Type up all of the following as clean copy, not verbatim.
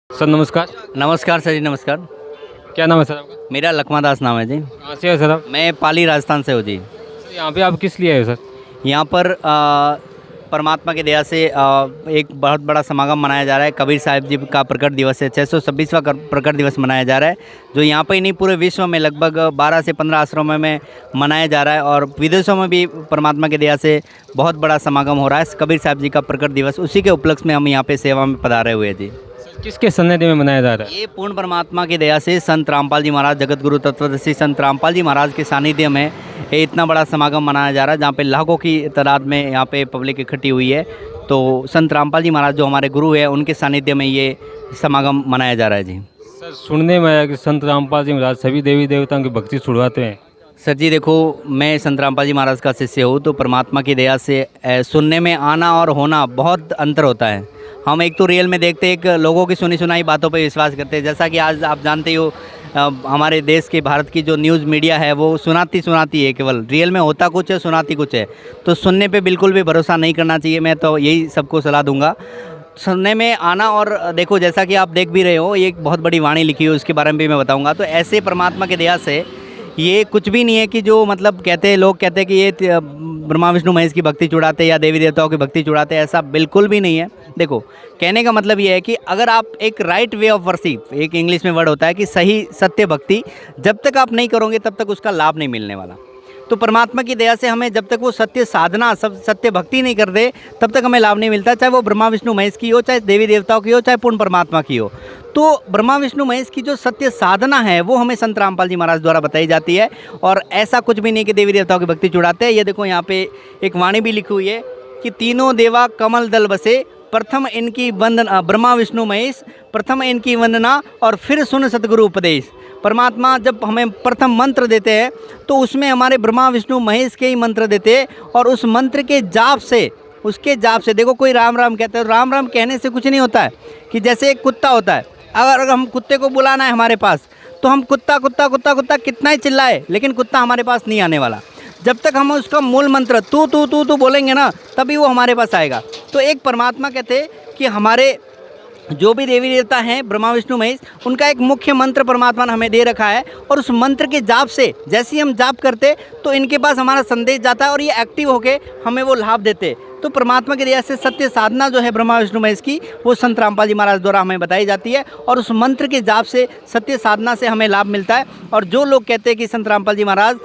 Sir नमस्कार। नमस्कार sir जी, नमस्कार। क्या नाम है सर आपका? मेरा लखमा दास नाम है जी। कहाँ से है सर आप? मैं पाली राजस्थान से हूँ जी। सर यहाँ पे आप किस लिए आए हो सर? यहाँ पर परमात्मा की दया से एक बहुत बड़ा समागम मनाया जा रहा है। कबीर साहिब जी का प्रकट दिवस है, 626वां प्रकट दिवस मनाया जा रहा है, जो यहाँ पर ही नहीं पूरे विश्व में लगभग 12 से 15 आश्रमों में मनाया जा रहा है और विदेशों में भी परमात्मा की दया से बहुत बड़ा समागम हो रहा है। कबीर साहिब जी का प्रकट दिवस, उसी के उपलक्ष्य में हम यहाँ पे सेवा में पधारे हुए हैं जी। किसके सन्निधि में मनाया जा रहा है? ये पूर्ण परमात्मा की दया से संत रामपाल जी महाराज, जगत गुरु तत्वदर्शी संत रामपाल जी महाराज के सानिध्य में ये इतना बड़ा समागम मनाया जा रहा है, जहाँ पे लाखों की तादाद में यहाँ पे पब्लिक इकट्ठी हुई है। तो संत रामपाल जी महाराज जो हमारे गुरु है, उनके सानिध्य में ये समागम मनाया जा रहा है जी। सर सुनने में आया कि संत रामपाल जी महाराज सभी देवी देवताओं की भक्ति छुड़वाते हैं। सर जी देखो, मैं संत रामपाल जी महाराज का शिष्य हूँ, तो परमात्मा की दया से सुनने में आना और होना बहुत अंतर होता है। हम एक तो रियल में देखते, एक लोगों की सुनी सुनाई बातों पर विश्वास करते हैं। जैसा कि आज आप जानते हो, हमारे देश के भारत की जो न्यूज़ मीडिया है वो सुनाती है, केवल रियल में होता कुछ है, सुनाती कुछ है। तो सुनने पे बिल्कुल भी भरोसा नहीं करना चाहिए। मैं तो यही सबको सलाह दूंगा, सुनने में आना। और देखो, जैसा कि आप देख भी रहे हो, ये एक बहुत बड़ी वाणी लिखी है, उसके बारे में भी मैं बताऊंगा। तो ऐसे परमात्मा की दया से ये कुछ भी नहीं है कि जो मतलब कहते हैं, लोग कहते हैं कि ये ब्रह्मा विष्णु महेश की भक्ति चुड़ाते या देवी देवताओं की भक्ति चुड़ाते, ऐसा बिल्कुल भी नहीं है। देखो, कहने का मतलब ये है कि अगर आप एक राइट वे ऑफ वर्शिप, एक इंग्लिश में वर्ड होता है कि सही सत्य भक्ति, जब तक आप नहीं करोगे तब तक उसका लाभ नहीं मिलने वाला। तो परमात्मा की दया से हमें जब तक वो सत्य साधना, सब सत्य भक्ति नहीं कर दे, तब तक हमें लाभ नहीं मिलता, चाहे वो ब्रह्मा विष्णु महेश की हो, चाहे देवी देवताओं की हो, चाहे पूर्ण परमात्मा की हो। तो ब्रह्मा विष्णु महेश की जो सत्य साधना है वो हमें संत रामपाल जी महाराज द्वारा बताई जाती है। और ऐसा कुछ भी नहीं कि देवी देवताओं की भक्ति चुड़ाते हैं। ये देखो, यहाँ पे एक वाणी भी लिखी हुई है कि तीनों देवा कमल दल बसे, प्रथम इनकी वंदना, ब्रह्मा विष्णु महेश प्रथम इनकी वंदना और फिर सुन सतगुरु उपदेश। परमात्मा जब हमें प्रथम मंत्र देते हैं तो उसमें हमारे ब्रह्मा विष्णु महेश के ही मंत्र देते हैं, और उस मंत्र के जाप से, उसके जाप से, देखो कोई राम राम कहता है, राम राम कहने से कुछ नहीं होता है। कि जैसे एक कुत्ता होता है, अगर हम कुत्ते को बुलाना है हमारे पास, तो हम कुत्ता कुत्ता कुत्ता कुत्ता कितना ही चिल्लाए, लेकिन कुत्ता हमारे पास नहीं आने वाला। जब तक हम उसका मूल मंत्र तू तू तू तू बोलेंगे ना, तभी वो हमारे पास आएगा। तो एक परमात्मा कहते हैं कि हमारे जो भी देवी देवता हैं, ब्रह्मा विष्णु महेश, उनका एक मुख्य मंत्र परमात्मा ने हमें दे रखा है, और उस मंत्र के जाप से जैसे ही हम जाप करते तो इनके पास हमारा संदेश जाता है और ये एक्टिव होके हमें वो लाभ देते। तो परमात्मा की दया से सत्य साधना जो है ब्रह्मा विष्णु महेश की, वो संत रामपाल जी महाराज द्वारा हमें बताई जाती है, और उस मंत्र के जाप से, सत्य साधना से हमें लाभ मिलता है। और जो लोग कहते हैं कि संत रामपाल जी महाराज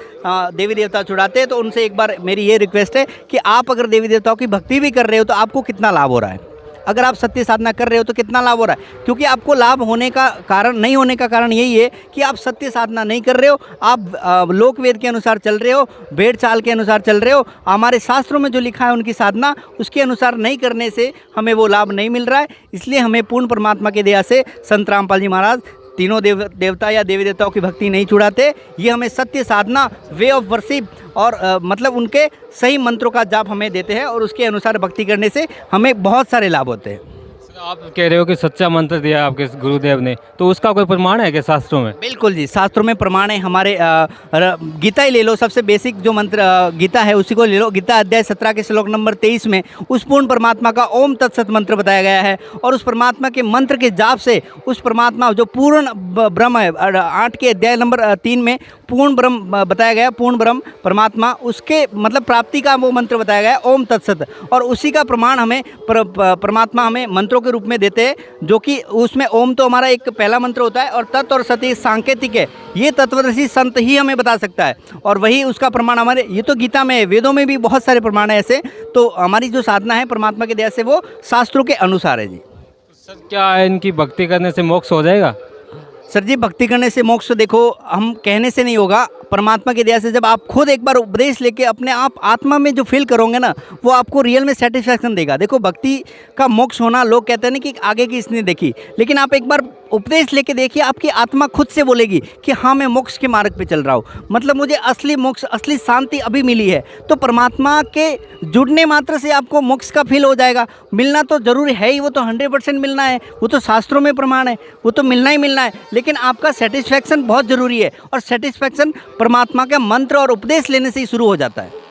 देवी देवता चुड़ाते हैं, तो उनसे एक बार मेरी ये रिक्वेस्ट है कि आप अगर देवी देवताओं की भक्ति भी कर रहे हो तो आपको कितना लाभ हो रहा है। अगर आप सत्य साधना कर रहे हो तो कितना लाभ हो रहा है, क्योंकि आपको लाभ होने का कारण, नहीं होने का कारण यही है कि आप सत्य साधना नहीं कर रहे हो। आप लोक वेद के अनुसार चल रहे हो, भेड़ चाल के अनुसार चल रहे हो। हमारे शास्त्रों में जो लिखा है उनकी साधना, उसके अनुसार नहीं करने से हमें वो लाभ नहीं मिल रहा है। इसलिए हमें पूर्ण परमात्मा की दया से संत रामपाल जी महाराज तीनों देवता या देवी देवताओं की भक्ति नहीं छुड़ाते। ये हमें सत्य साधना, वे ऑफ वर्शिप, और मतलब उनके सही मंत्रों का जाप हमें देते हैं, और उसके अनुसार भक्ति करने से हमें बहुत सारे लाभ होते हैं। आप कह रहे हो कि सच्चा मंत्र दिया आपके गुरुदेव ने, तो उसका कोई प्रमाण है क्या शास्त्रों में? बिल्कुल जी, शास्त्रों में प्रमाण है। हमारे गीता ही ले लो, सबसे बेसिक जो मंत्र गीता है उसी को ले लो। गीता अध्याय 17 के श्लोक नंबर 23 में उस पूर्ण परमात्मा का ओम तत्सत मंत्र बताया गया है, और उस परमात्मा के मंत्र के जाप से उस परमात्मा जो पूर्ण ब्रह्म है, 8 के अध्याय नंबर 3 में पूर्ण ब्रह्म बताया गया, पूर्ण ब्रह्म परमात्मा, उसके मतलब प्राप्ति का वो मंत्र बताया गया है, ओम तत्सत। और उसी का प्रमाण हमें परमात्मा हमें मंत्रों के रूप में देते हैं, जो कि उसमें ओम तो हमारा एक पहला मंत्र होता है, और तत् और सती सांकेतिक है। ये तत्वदर्शी संत ही हमें बता सकता है, और वही उसका प्रमाण हमारे, ये तो गीता में है, वेदों में भी बहुत सारे प्रमाण है ऐसे। तो हमारी जो साधना है परमात्मा की दया से वो शास्त्रों के अनुसार है जी। सर क्या इनकी भक्ति करने से मोक्ष हो जाएगा? सर जी, भक्ति करने से मोक्ष देखो हम कहने से नहीं होगा। परमात्मा की दया से जब आप खुद एक बार उपदेश लेके अपने आप आत्मा में जो फील करोगे ना, वो आपको रियल में सेटिस्फैक्शन देगा। देखो, भक्ति का मोक्ष होना, लोग कहते हैं ना कि आगे की इसने देखी, लेकिन आप एक बार उपदेश लेके देखिए, आपकी आत्मा खुद से बोलेगी कि हाँ मैं मोक्ष के मार्ग पे चल रहा हूँ, मतलब मुझे असली मोक्ष, असली शांति अभी मिली है। तो परमात्मा के जुड़ने मात्र से आपको मोक्ष का फील हो जाएगा। मिलना तो जरूरी है ही, वो तो 100% मिलना है, वो तो शास्त्रों में प्रमाण है, वो तो मिलना ही मिलना है। लेकिन आपका सेटिस्फैक्शन बहुत ज़रूरी है, और सेटिस्फैक्शन परमात्मा के मंत्र और उपदेश लेने से ही शुरू हो जाता है।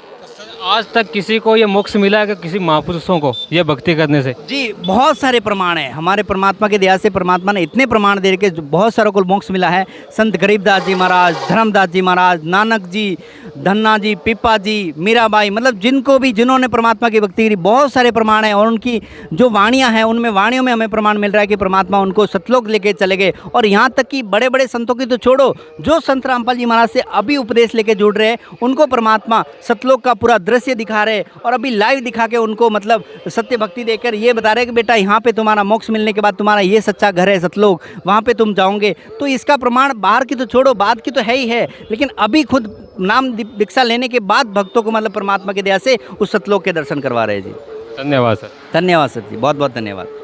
आज तक किसी को ये मोक्ष मिला है कि किसी महापुरुषों को ये भक्ति करने से? जी बहुत सारे प्रमाण हैं हमारे परमात्मा की दया से। परमात्मा ने इतने प्रमाण दे के बहुत सारों को मोक्ष मिला है। संत गरीबदास जी महाराज, धर्मदास जी महाराज, नानक जी, धन्ना जी, पिपा जी, मीराबाई, मतलब जिनको भी जिन्होंने परमात्मा की भक्ति करी, बहुत सारे प्रमाण हैं। और उनकी जो वाणियाँ हैं उनमें वाणियों में हमें प्रमाण मिल रहा है कि परमात्मा उनको सतलोक लेके चले गए। और यहाँ तक कि बड़े बड़े संतों की तो छोड़ो, जो संत रामपाल जी महाराज से अभी उपदेश लेके जुड़ रहे हैं उनको परमात्मा सतलोक का पूरा दृश्य दिखा रहे हैं और अभी लाइव दिखा के उनको मतलब सत्य भक्ति देकर ये बता रहे हैं कि बेटा यहाँ पे तुम्हारा मोक्ष मिलने के बाद तुम्हारा ये सच्चा घर है सतलोक, वहाँ पे तुम जाओगे। तो इसका प्रमाण बाहर की तो छोड़ो, बाद की तो है ही है, लेकिन अभी खुद नाम दीक्षा लेने के बाद भक्तों को मतलब परमात्मा की दया से उस सतलोक के दर्शन करवा रहे हैं जी। धन्यवाद सर। धन्यवाद सर जी, बहुत बहुत धन्यवाद।